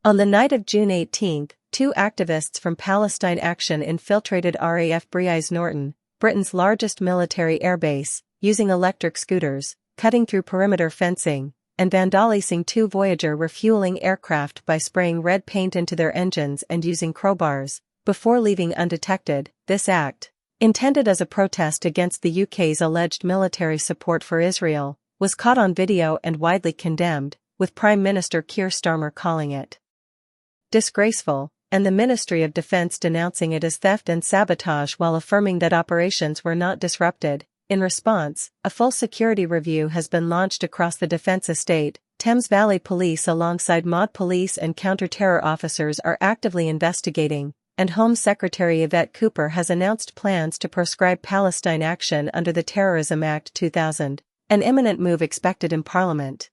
On the night of June 18, two activists from Palestine Action infiltrated RAF Brize Norton, Britain's largest military airbase, using electric scooters, cutting through perimeter fencing, and vandalizing two Voyager refueling aircraft by spraying red paint into their engines and using crowbars, before leaving undetected. This act, intended as a protest against the UK's alleged military support for Israel, was caught on video and widely condemned, with Prime Minister Keir Starmer calling it disgraceful, and the Ministry of Defence denouncing it as theft and sabotage while affirming that operations were not disrupted. In response, a full security review has been launched across the defence estate. Thames Valley Police alongside Mod Police and counter-terror officers are actively investigating, and Home Secretary Yvette Cooper has announced plans to proscribe Palestine Action under the Terrorism Act 2000, an imminent move expected in Parliament.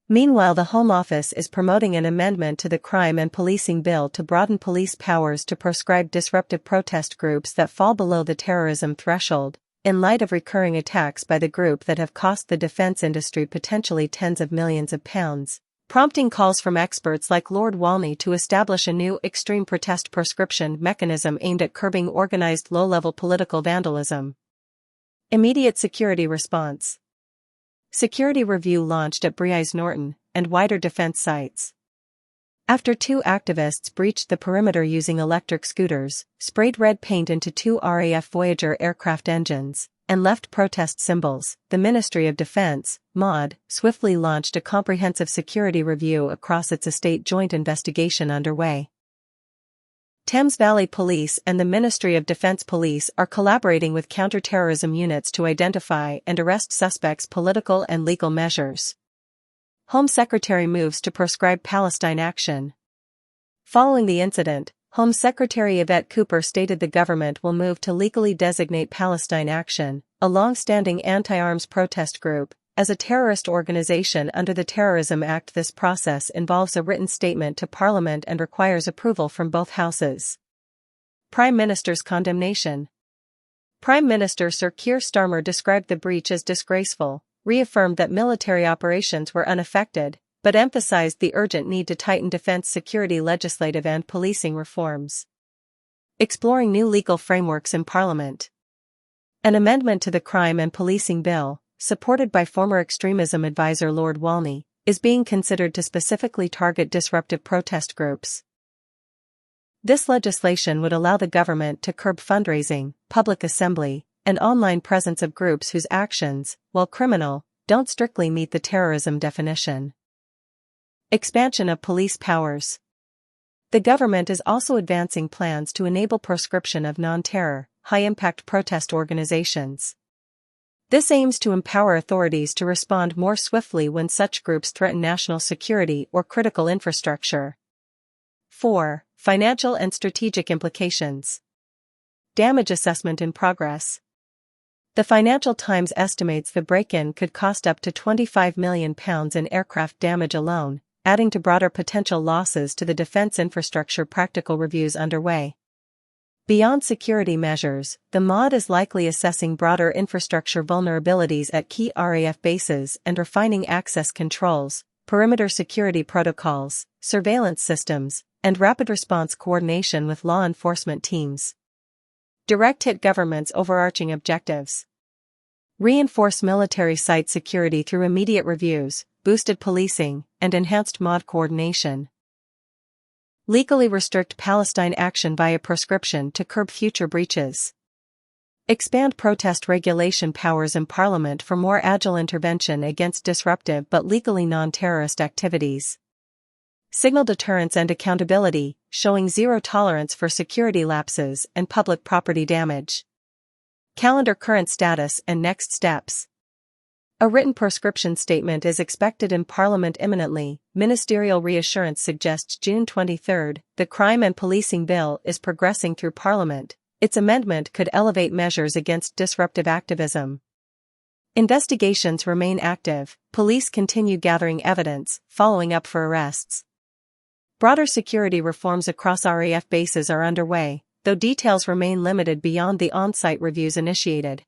Meanwhile, the Home Office is promoting an amendment to the Crime and Policing Bill to broaden police powers to proscribe disruptive protest groups that fall below the terrorism threshold, in light of recurring attacks by the group that have cost the defence industry potentially tens of millions of pounds, prompting calls from experts like Lord Walney to establish a new extreme protest proscription mechanism aimed at curbing organised low-level political vandalism. Immediate security response. Security review launched at Brize Norton and wider defence sites. After two activists breached the perimeter using electric scooters, sprayed red paint into two RAF Voyager aircraft engines, and left protest symbols, the Ministry of Defence, MOD, swiftly launched a comprehensive security review across its estate. Joint investigation underway. Thames Valley Police and the Ministry of Defence Police are collaborating with counter-terrorism units to identify and arrest suspects. Political and legal measures. Home Secretary moves to proscribe Palestine Action. Following the incident, Home Secretary Yvette Cooper stated the government will move to legally designate Palestine Action, a long-standing anti-arms protest group, as a terrorist organisation under the Terrorism Act. This process involves a written statement to Parliament and requires approval from both houses. Prime Minister's condemnation. Prime Minister Sir Keir Starmer described the breach as disgraceful, reaffirmed that military operations were unaffected, but emphasised the urgent need to tighten defence security legislative and policing reforms. Exploring new legal frameworks in Parliament. An amendment to the Crime and Policing Bill, supported by former extremism advisor Lord Walney, is being considered to specifically target disruptive protest groups. This legislation would allow the government to curb fundraising, public assembly, and online presence of groups whose actions, while criminal, don't strictly meet the terrorism definition. Expansion of police powers. The government is also advancing plans to enable proscription of non-terror, high-impact protest organizations. This aims to empower authorities to respond more swiftly when such groups threaten national security or critical infrastructure. 4. Financial and strategic implications. Damage assessment in progress. The Financial Times estimates the break-in could cost up to £25 million in aircraft damage alone, adding to broader potential losses to the defence infrastructure. Practical reviews underway. Beyond security measures, the MOD is likely assessing broader infrastructure vulnerabilities at key RAF bases and refining access controls, perimeter security protocols, surveillance systems, and rapid response coordination with law enforcement teams. Direct hit government's overarching objectives. Reinforce military site security through immediate reviews, boosted policing, and enhanced MOD coordination. Legally restrict Palestine Action via proscription to curb future breaches. Expand protest regulation powers in Parliament for more agile intervention against disruptive but legally non-terrorist activities. Signal deterrence and accountability, showing zero tolerance for security lapses and public property damage. Calendar current status and next steps. A written proscription statement is expected in Parliament imminently. Ministerial reassurance suggests June 23. The Crime and Policing Bill is progressing through Parliament. Its amendment could elevate measures against disruptive activism. Investigations remain active. Police continue gathering evidence, following up for arrests. Broader security reforms across RAF bases are underway, though details remain limited beyond the on-site reviews initiated.